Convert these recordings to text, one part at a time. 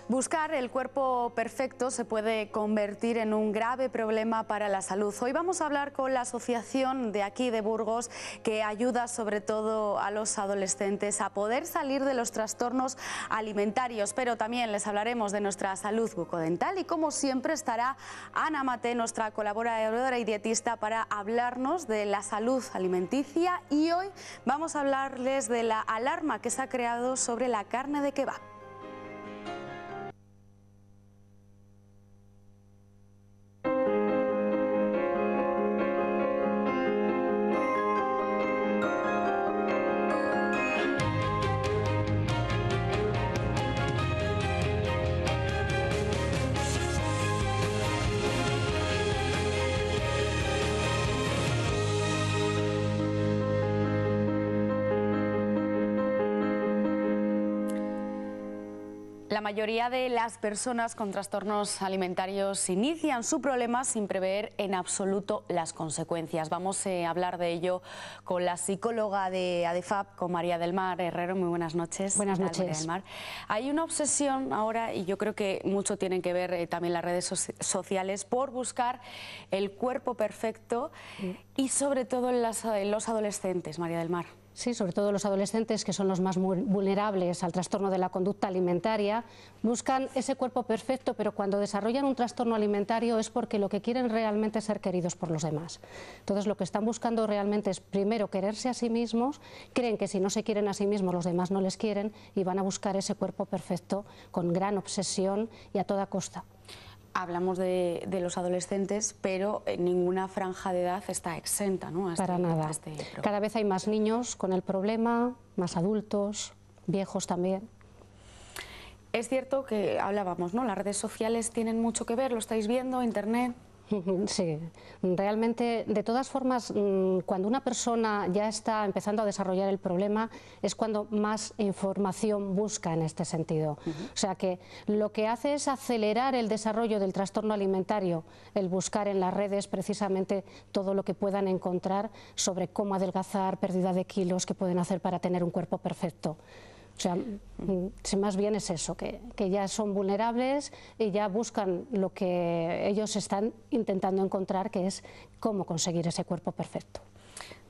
Buscar el cuerpo perfecto se puede convertir en un grave problema para la salud. Hoy vamos a hablar con la asociación de aquí de Burgos que ayuda sobre todo a los adolescentes a poder salir de los trastornos alimentarios, pero también les hablaremos de nuestra salud bucodental y como siempre estará Ana Mate, nuestra colaboradora y dietista, para hablarnos de la salud alimenticia, y hoy vamos a hablarles de la alarma que se ha creado sobre la carne de kebab. La mayoría de las personas con trastornos alimentarios inician su problema sin prever en absoluto las consecuencias. Vamos a hablar de ello con la psicóloga de ADEFAP, con María del Mar Herrero. Muy buenas noches. Buenas noches. María del Mar. Hay una obsesión ahora, y yo creo que mucho tienen que ver también las redes sociales, por buscar el cuerpo perfecto y sobre todo en los adolescentes, María del Mar. Sí, sobre todo los adolescentes, que son los más vulnerables al trastorno de la conducta alimentaria, buscan ese cuerpo perfecto, pero cuando desarrollan un trastorno alimentario es porque lo que quieren realmente es ser queridos por los demás. Entonces lo que están buscando realmente es primero quererse a sí mismos, creen que si no se quieren a sí mismos los demás no les quieren y van a buscar ese cuerpo perfecto con gran obsesión y a toda costa. Hablamos de los adolescentes, pero ninguna franja de edad está exenta, ¿no? Para nada. Cada vez hay más niños con el problema, más adultos, viejos también. Es cierto que hablábamos, ¿no? Las redes sociales tienen mucho que ver, lo estáis viendo, Internet. Sí, realmente, de todas formas, cuando una persona ya está empezando a desarrollar el problema es cuando más información busca en este sentido. O sea que lo que hace es acelerar el desarrollo del trastorno alimentario, el buscar en las redes precisamente todo lo que puedan encontrar sobre cómo adelgazar, pérdida de kilos, qué pueden hacer para tener un cuerpo perfecto. O sea, más bien es eso, que ya son vulnerables y ya buscan lo que ellos están intentando encontrar, que es cómo conseguir ese cuerpo perfecto.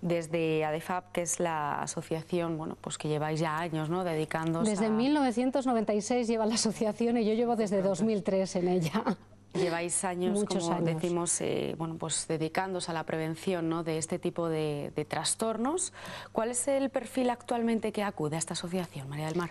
Desde ADEFAP, que es la asociación, bueno, pues que lleváis ya años, ¿no?, dedicándoos Desde 1996 lleva la asociación y yo llevo desde 2003 en ella. Lleváis años, muchos como años. decimos, bueno, pues dedicándose a la prevención, ¿no?, de este tipo de trastornos. ¿Cuál es el perfil actualmente que acude a esta asociación, María del Mar?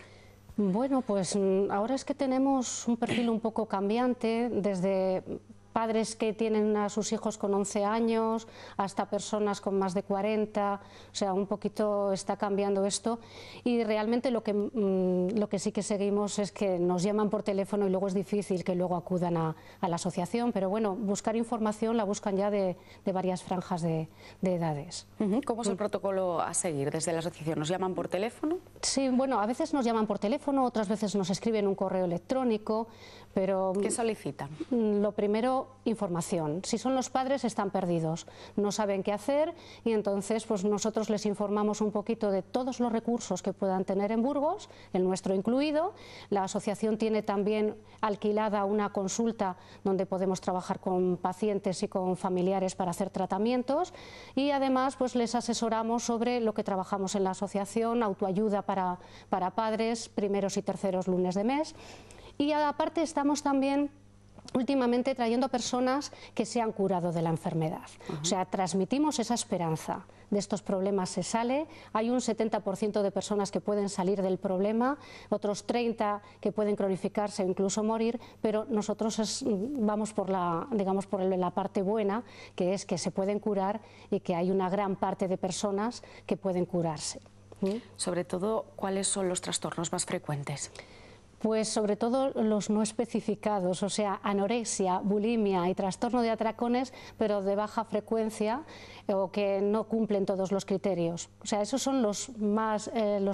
Bueno, pues ahora es que tenemos un perfil un poco cambiante, desde padres que tienen a sus hijos con 11 años hasta personas con más de 40, o sea, un poquito está cambiando esto, y realmente lo que sí que seguimos es que nos llaman por teléfono y luego es difícil que luego acudan a la asociación, pero bueno, buscar información la buscan ya de varias franjas de edades. ¿Cómo es el protocolo a seguir desde la asociación? ¿Nos llaman por teléfono? Sí, bueno, a veces nos llaman por teléfono, otras veces nos escriben un correo electrónico, pero... ¿Qué solicitan? Lo primero, información. Si son los padres, están perdidos, no saben qué hacer, y entonces pues nosotros les informamos un poquito de todos los recursos que puedan tener en Burgos, el nuestro incluido. La asociación tiene también alquilada una consulta donde podemos trabajar con pacientes y con familiares para hacer tratamientos, y además pues les asesoramos sobre lo que trabajamos en la asociación, autoayuda para padres, primeros y terceros lunes de mes. Y aparte estamos también últimamente trayendo personas que se han curado de la enfermedad. O sea, transmitimos esa esperanza. De estos problemas se sale, hay un 70% de personas que pueden salir del problema, otros 30% que pueden cronificarse o incluso morir, pero nosotros vamos por la parte buena, que es que se pueden curar y que hay una gran parte de personas que pueden curarse. Sobre todo, ¿cuáles son los trastornos más frecuentes? Pues sobre todo los no especificados, o sea, anorexia, bulimia y trastorno de atracones, pero de baja frecuencia o que no cumplen todos los criterios. O sea, esos son los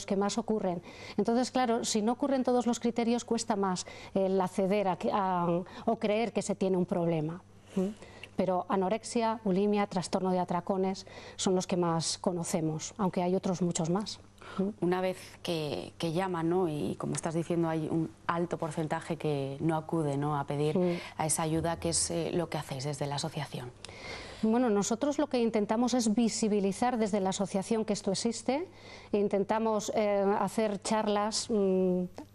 que más ocurren. Entonces, claro, si no ocurren todos los criterios, cuesta más el acceder o creer que se tiene un problema. pero anorexia, bulimia, trastorno de atracones son los que más conocemos, aunque hay otros muchos más. Una vez que llaman, ¿no? Y como estás diciendo, hay un alto porcentaje que no acude, ¿no?, a pedir a esa ayuda, ¿qué es lo que hacéis desde la asociación? Bueno, nosotros lo que intentamos es visibilizar desde la asociación que esto existe. Intentamos hacer charlas,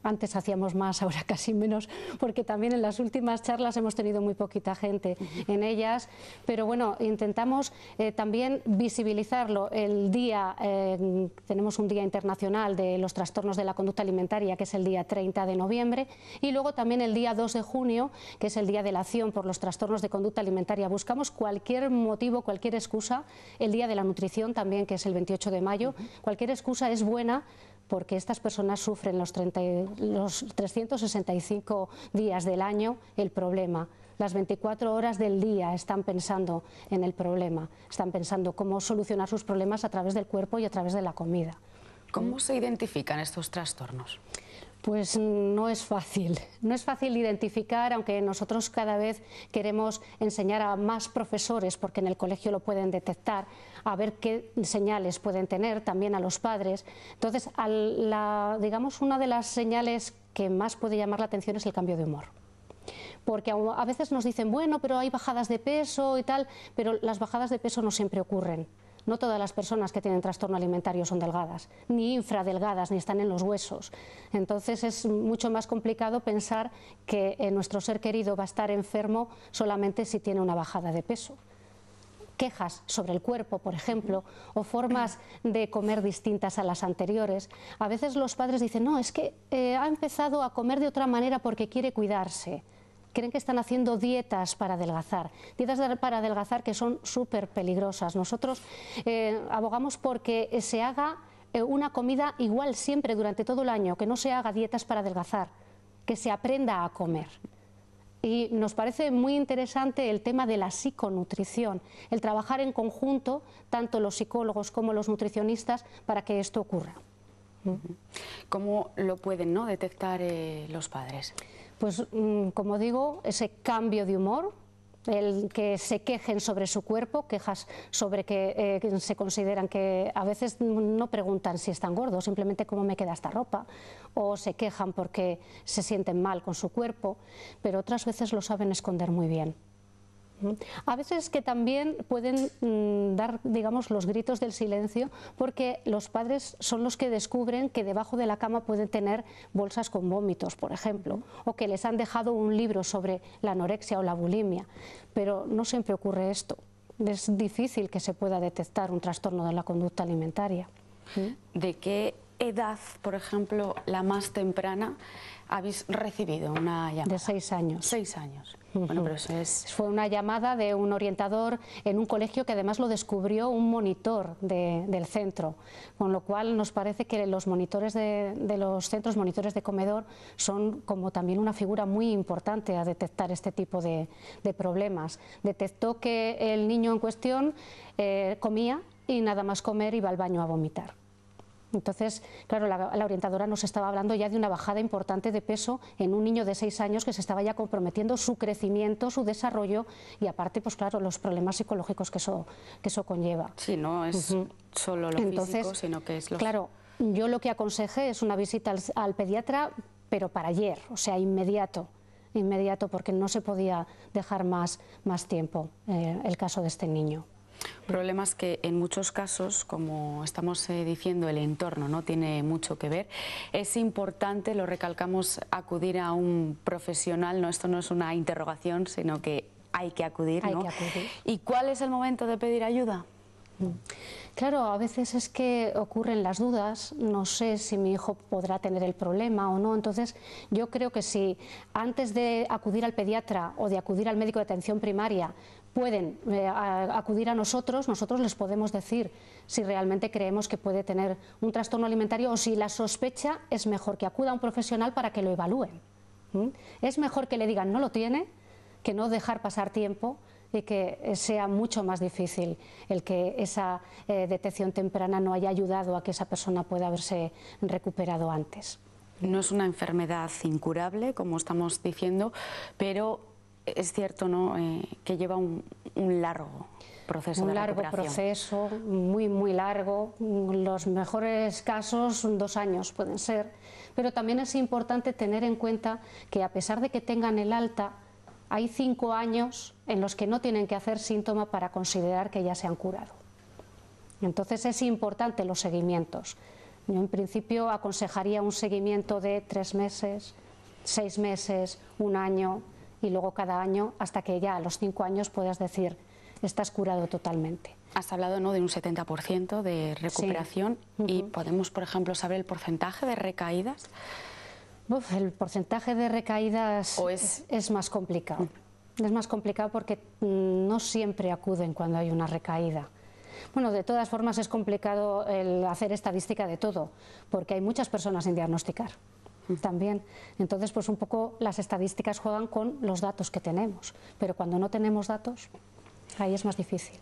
antes hacíamos más, ahora casi menos, porque también en las últimas charlas hemos tenido muy poquita gente en ellas, pero bueno, intentamos también visibilizarlo. El día, tenemos un día internacional de los trastornos de la conducta alimentaria, que es el día 30 de noviembre, y luego también el día 2 de junio, que es el día de la acción por los trastornos de conducta alimentaria. Buscamos cualquier motivo, cualquier excusa, el día de la nutrición también, que es el 28 de mayo, cualquier excusa es buena, porque estas personas sufren los 365 días del año el problema. Las 24 horas del día están pensando en el problema, están pensando cómo solucionar sus problemas a través del cuerpo y a través de la comida. ¿Cómo se identifican estos trastornos? Pues no es fácil identificar, aunque nosotros cada vez queremos enseñar a más profesores, porque en el colegio lo pueden detectar, a ver qué señales pueden tener, también a los padres. Entonces, digamos, una de las señales que más puede llamar la atención es el cambio de humor. Porque a veces nos dicen, bueno, pero hay bajadas de peso y tal, pero las bajadas de peso no siempre ocurren. No todas las personas que tienen trastorno alimentario son delgadas, ni infradelgadas, ni están en los huesos. Entonces es mucho más complicado pensar que nuestro ser querido va a estar enfermo solamente si tiene una bajada de peso. Quejas sobre el cuerpo, por ejemplo, o formas de comer distintas a las anteriores. A veces los padres dicen, no, es que ha empezado a comer de otra manera porque quiere cuidarse. Creen que están haciendo dietas para adelgazar que son súper peligrosas. Nosotros abogamos porque se haga una comida igual siempre durante todo el año, que no se haga dietas para adelgazar, que se aprenda a comer. Y nos parece muy interesante el tema de la psiconutrición, el trabajar en conjunto, tanto los psicólogos como los nutricionistas, para que esto ocurra. ¿Cómo lo pueden, ¿no?, detectar los padres? Pues como digo, ese cambio de humor, el que se quejen sobre su cuerpo, quejas sobre que se consideran que a veces no preguntan si están gordos, simplemente cómo me queda esta ropa, o se quejan porque se sienten mal con su cuerpo, pero otras veces lo saben esconder muy bien. A veces que también pueden dar, digamos, los gritos del silencio, porque los padres son los que descubren que debajo de la cama pueden tener bolsas con vómitos, por ejemplo, o que les han dejado un libro sobre la anorexia o la bulimia, pero no siempre ocurre esto. Es difícil que se pueda detectar un trastorno de la conducta alimentaria. ¿De qué edad, por ejemplo, la más temprana, habéis recibido una llamada? De 6 años. 6 años. Bueno, pero eso es... Fue una llamada de un orientador en un colegio que además lo descubrió un monitor del centro, con lo cual nos parece que los monitores de los centros, monitores de comedor, son como también una figura muy importante a detectar este tipo de problemas. Detectó que el niño en cuestión comía y nada más comer iba al baño a vomitar. Entonces, claro, la orientadora nos estaba hablando ya de una bajada importante de peso en un niño de 6 años que se estaba ya comprometiendo su crecimiento, su desarrollo y aparte, pues claro, los problemas psicológicos que eso conlleva. Sí, no es solo lo físico, sino que es lo... Claro, yo lo que aconsejé es una visita al pediatra, pero para ayer, o sea, inmediato, porque no se podía dejar más tiempo el caso de este niño. Problemas que en muchos casos, como estamos diciendo, el entorno no tiene mucho que ver. Es importante, lo recalcamos, acudir a un profesional, ¿no? Esto no es una interrogación, sino que hay que acudir, ¿no? Hay que acudir. ¿Y cuál es el momento de pedir ayuda? Claro, a veces es que ocurren las dudas, no sé si mi hijo podrá tener el problema o no, entonces yo creo que si antes de acudir al pediatra o de acudir al médico de atención primaria pueden acudir a nosotros les podemos decir si realmente creemos que puede tener un trastorno alimentario o si la sospecha, es mejor que acuda a un profesional para que lo evalúen. Es mejor que le digan no lo tiene, que no dejar pasar tiempo y que sea mucho más difícil el que esa detección temprana no haya ayudado a que esa persona pueda haberse recuperado antes. No es una enfermedad incurable, como estamos diciendo, pero es cierto, ¿no? Que lleva un largo proceso de recuperación. Un largo proceso, muy largo. Los mejores casos, 2 años pueden ser. Pero también es importante tener en cuenta que a pesar de que tengan el alta, hay 5 años en los que no tienen que hacer síntoma para considerar que ya se han curado. Entonces es importante los seguimientos. Yo en principio aconsejaría un seguimiento de 3 meses, 6 meses, 1 año y luego cada año hasta que ya a los 5 años puedas decir estás curado totalmente. Has hablado, ¿no?, de un 70% de recuperación. Sí. ¿Y podemos, por ejemplo, saber el porcentaje de recaídas? El porcentaje de recaídas es más complicado. Es más complicado porque no siempre acuden cuando hay una recaída. Bueno, de todas formas es complicado el hacer estadística de todo, porque hay muchas personas sin diagnosticar también. Entonces, pues un poco las estadísticas juegan con los datos que tenemos, pero cuando no tenemos datos, ahí es más difícil.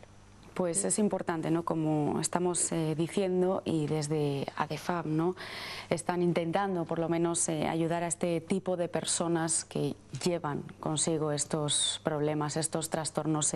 Pues es importante, ¿no?, como estamos diciendo, y desde ADEFAB, ¿no?, están intentando por lo menos ayudar a este tipo de personas que llevan consigo estos problemas, estos trastornos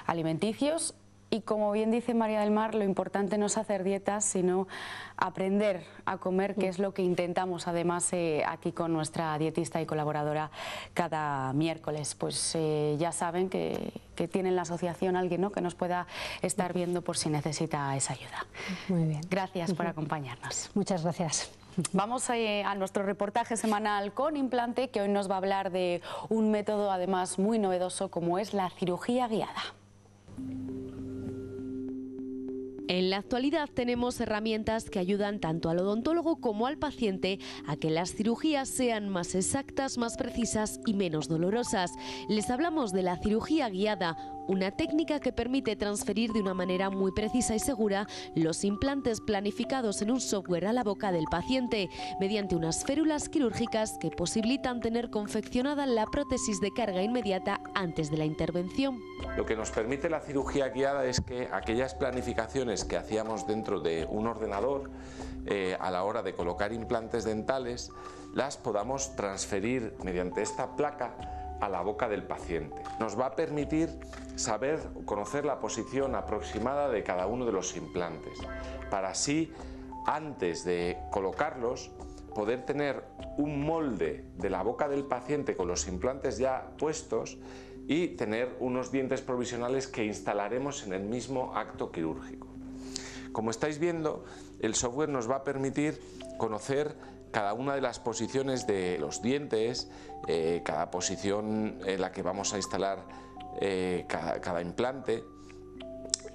alimenticios. Y como bien dice María del Mar, lo importante no es hacer dietas, sino aprender a comer, que es lo que intentamos además aquí con nuestra dietista y colaboradora cada miércoles. Pues ya saben que tienen la asociación alguien, ¿no?, que nos pueda estar viendo por si necesita esa ayuda. Muy bien. Gracias por acompañarnos. Muchas gracias. Vamos a nuestro reportaje semanal con Implante, que hoy nos va a hablar de un método además muy novedoso como es la cirugía guiada. En la actualidad tenemos herramientas que ayudan tanto al odontólogo como al paciente a que las cirugías sean más exactas, más precisas y menos dolorosas. Les hablamos de la cirugía guiada, una técnica que permite transferir de una manera muy precisa y segura los implantes planificados en un software a la boca del paciente mediante unas férulas quirúrgicas que posibilitan tener confeccionada la prótesis de carga inmediata antes de la intervención. Lo que nos permite la cirugía guiada es que aquellas planificaciones que hacíamos dentro de un ordenador a la hora de colocar implantes dentales las podamos transferir mediante esta placa a la boca del paciente. Nos va a permitir conocer la posición aproximada de cada uno de los implantes, para así, antes de colocarlos, poder tener un molde de la boca del paciente con los implantes ya puestos y tener unos dientes provisionales que instalaremos en el mismo acto quirúrgico. Como estáis viendo, el software nos va a permitir conocer cada una de las posiciones de los dientes, cada posición en la que vamos a instalar cada implante,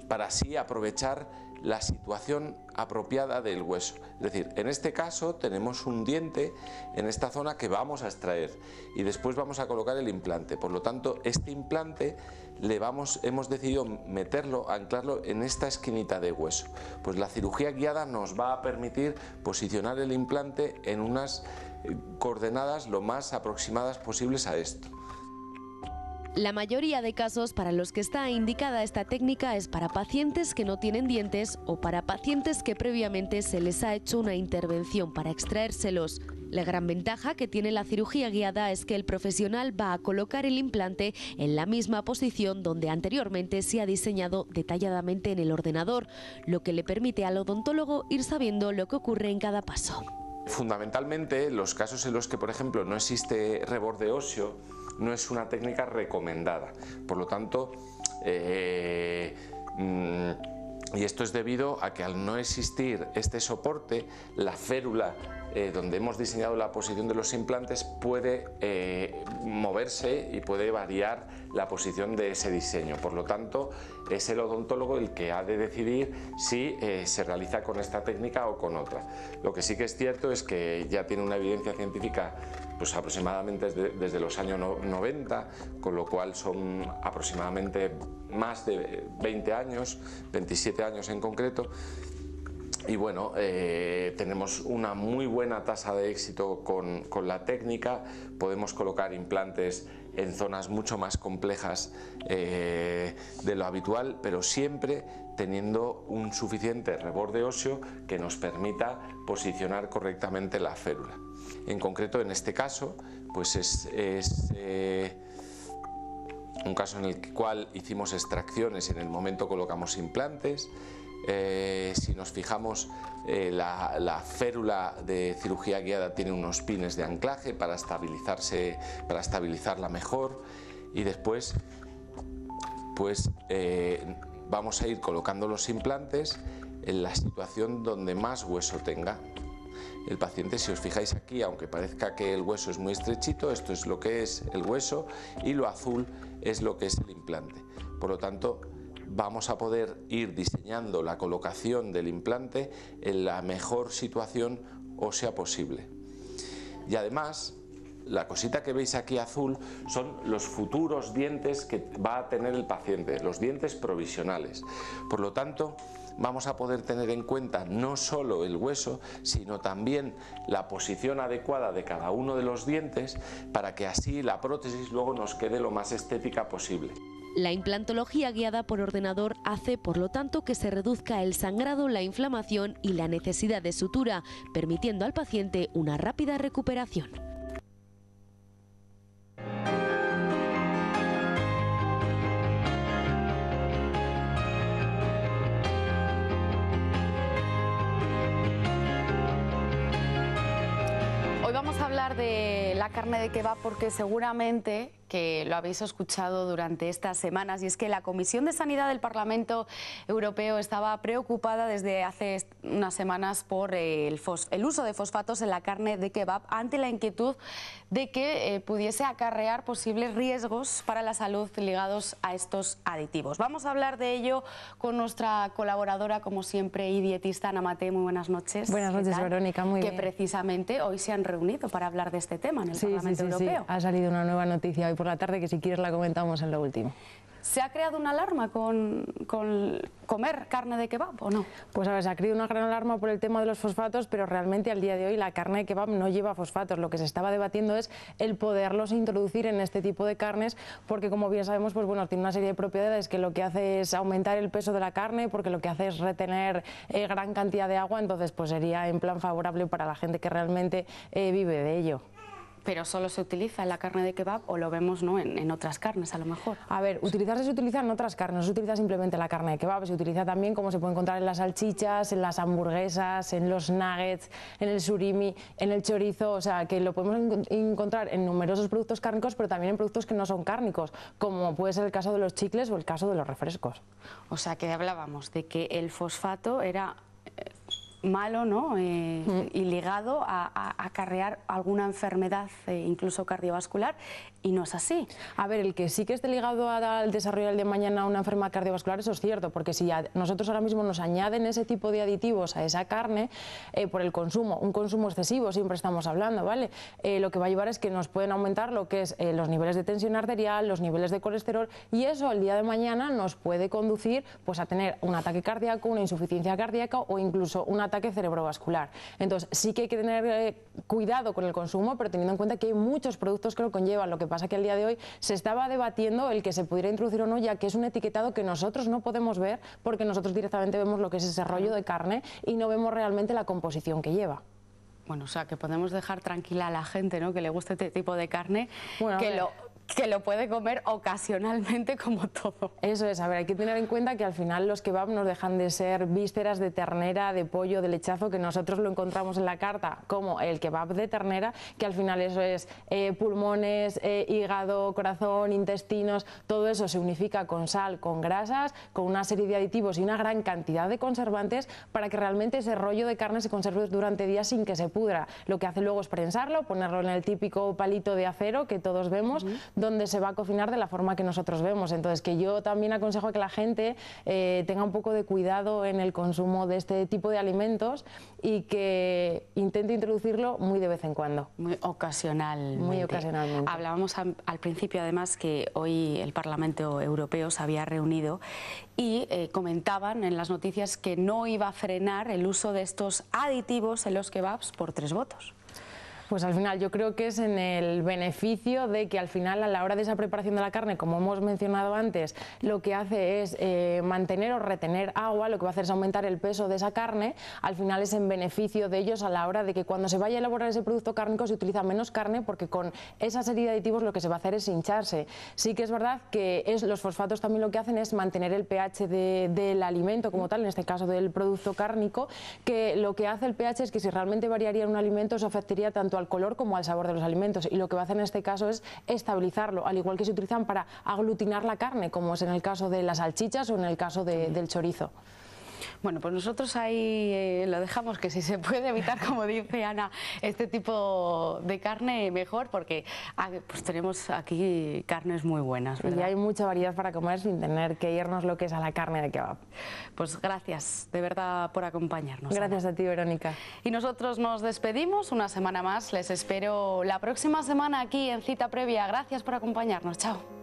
para así aprovechar la situación apropiada del hueso. Es decir, en este caso tenemos un diente en esta zona que vamos a extraer y después vamos a colocar el implante. Por lo tanto, este implante hemos decidido meterlo, anclarlo en esta esquinita de hueso. Pues la cirugía guiada nos va a permitir posicionar el implante en unas coordenadas lo más aproximadas posibles a esto. La mayoría de casos para los que está indicada esta técnica es para pacientes que no tienen dientes o para pacientes que previamente se les ha hecho una intervención para extraérselos. La gran ventaja que tiene la cirugía guiada es que el profesional va a colocar el implante en la misma posición donde anteriormente se ha diseñado detalladamente en el ordenador, lo que le permite al odontólogo ir sabiendo lo que ocurre en cada paso. Fundamentalmente, los casos en los que, por ejemplo, no existe reborde óseo, no es una técnica recomendada. Por lo tanto, y esto es debido a que al no existir este soporte, la férula donde hemos diseñado la posición de los implantes puede moverse y puede variar la posición de ese diseño. Por lo tanto, es el odontólogo el que ha de decidir si se realiza con esta técnica o con otra. Lo que sí que es cierto es que ya tiene una evidencia científica pues aproximadamente desde los años 90, con lo cual son aproximadamente más de 20 años, 27 años en concreto. Y bueno, tenemos una muy buena tasa de éxito con la técnica. Podemos colocar implantes en zonas mucho más complejas de lo habitual, pero siempre teniendo un suficiente reborde óseo que nos permita posicionar correctamente la férula. En concreto, en este caso, pues es un caso en el cual hicimos extracciones y en el momento colocamos implantes. Si nos fijamos, la férula de cirugía guiada tiene unos pines de anclaje para estabilizarla mejor, y después pues vamos a ir colocando los implantes en la situación donde más hueso tenga el paciente. Si os fijáis aquí, aunque parezca que el hueso es muy estrechito, esto es lo que es el hueso y lo azul es lo que es el implante. Por lo tanto, vamos a poder ir diseñando la colocación del implante en la mejor situación ósea posible. Y además, la cosita que veis aquí azul son los futuros dientes que va a tener el paciente, los dientes provisionales. Por lo tanto, vamos a poder tener en cuenta no solo el hueso, sino también la posición adecuada de cada uno de los dientes, para que así la prótesis luego nos quede lo más estética posible. La implantología guiada por ordenador hace, por lo tanto, que se reduzca el sangrado, la inflamación y la necesidad de sutura, permitiendo al paciente una rápida recuperación. Hoy vamos a hablar de la carne de kebab porque seguramente que lo habéis escuchado durante estas semanas, y es que la Comisión de Sanidad del Parlamento Europeo estaba preocupada desde hace unas semanas por el uso de fosfatos en la carne de kebab, ante la inquietud de que pudiese acarrear posibles riesgos para la salud ligados a estos aditivos. Vamos a hablar de ello con nuestra colaboradora, como siempre, y dietista Ana Mate. Muy buenas noches. Buenas noches, Verónica, muy bien. Que precisamente hoy se han reunido para hablar de este tema en el Parlamento Europeo. Sí, ha salido una nueva noticia hoy por la tarde que si quieres la comentamos en lo último. ¿Se ha creado una alarma con comer carne de kebab o no? Pues a ver, se ha creado una gran alarma por el tema de los fosfatos, pero realmente al día de hoy la carne de kebab no lleva fosfatos. Lo que se estaba debatiendo es el poderlos introducir en este tipo de carnes, porque como bien sabemos, pues bueno, tiene una serie de propiedades que lo que hace es aumentar el peso de la carne, porque lo que hace es retener gran cantidad de agua, entonces pues sería en plan favorable para la gente que realmente vive de ello. Pero solo se utiliza en la carne de kebab, o lo vemos, ¿no?, en otras carnes a lo mejor. A ver, se utiliza en otras carnes, no se utiliza simplemente en la carne de kebab, se utiliza también, como se puede encontrar, en las salchichas, en las hamburguesas, en los nuggets, en el surimi, en el chorizo, o sea, que lo podemos encontrar en numerosos productos cárnicos, pero también en productos que no son cárnicos, como puede ser el caso de los chicles o el caso de los refrescos. O sea, que hablábamos de que el fosfato era malo, ¿no? Y ligado a acarrear alguna enfermedad, incluso cardiovascular, y no es así. A ver, el que sí que esté ligado al desarrollo del día de mañana a una enfermedad cardiovascular, eso es cierto, porque si nosotros ahora mismo nos añaden ese tipo de aditivos a esa carne, por el consumo, un consumo excesivo, siempre estamos hablando, ¿vale? Lo que va a llevar es que nos pueden aumentar lo que es los niveles de tensión arterial, los niveles de colesterol, y eso el día de mañana nos puede conducir pues a tener un ataque cardíaco, una insuficiencia cardíaca o incluso un ataque cerebrovascular. Entonces sí que hay que tener cuidado con el consumo, pero teniendo en cuenta que hay muchos productos que lo conllevan. Lo que pasa que al día de hoy se estaba debatiendo el que se pudiera introducir o no, ya que es un etiquetado que nosotros no podemos ver, porque nosotros directamente vemos lo que es ese rollo de carne y no vemos realmente la composición que lleva. Bueno, o sea, que podemos dejar tranquila a la gente, ¿no?, que le guste este tipo de carne, bueno, que lo puede comer ocasionalmente, como todo. Eso es, a ver, hay que tener en cuenta que al final los kebabs nos dejan de ser vísceras de ternera, de pollo, de lechazo, que nosotros lo encontramos en la carta como el kebab de ternera, que al final eso es pulmones, hígado, corazón, intestinos, todo eso se unifica con sal, con grasas, con una serie de aditivos y una gran cantidad de conservantes para que realmente ese rollo de carne se conserve durante días sin que se pudra. Lo que hace luego es prensarlo, ponerlo en el típico palito de acero que todos vemos, donde se va a cocinar de la forma que nosotros vemos. Entonces, que yo también aconsejo que la gente tenga un poco de cuidado en el consumo de este tipo de alimentos y que intente introducirlo muy de vez en cuando. Muy ocasionalmente. Muy ocasionalmente. Hablábamos al principio, además, que hoy el Parlamento Europeo se había reunido y comentaban en las noticias que no iba a frenar el uso de estos aditivos en los kebabs por 3 votos. Pues al final yo creo que es en el beneficio de que al final a la hora de esa preparación de la carne, como hemos mencionado antes, lo que hace es mantener o retener agua, lo que va a hacer es aumentar el peso de esa carne, al final es en beneficio de ellos a la hora de que cuando se vaya a elaborar ese producto cárnico se utiliza menos carne, porque con esa serie de aditivos lo que se va a hacer es hincharse. Sí que es verdad que los fosfatos también lo que hacen es mantener el pH del alimento como tal, en este caso del producto cárnico, que lo que hace el pH es que si realmente variaría un alimento, eso afectaría tanto al color como al sabor de los alimentos, y lo que va a hacer en este caso es estabilizarlo, al igual que se utilizan para aglutinar la carne, como es en el caso de las salchichas o en el caso del chorizo. Bueno, pues nosotros ahí lo dejamos, que si se puede evitar, como dice Ana, este tipo de carne, mejor, porque pues tenemos aquí carnes muy buenas, ¿verdad? Y hay mucha variedad para comer sin tener que irnos lo que es a la carne de kebab. Pues gracias, de verdad, por acompañarnos. Gracias a ti, Verónica. Y nosotros nos despedimos una semana más. Les espero la próxima semana aquí en Cita Previa. Gracias por acompañarnos. Chao.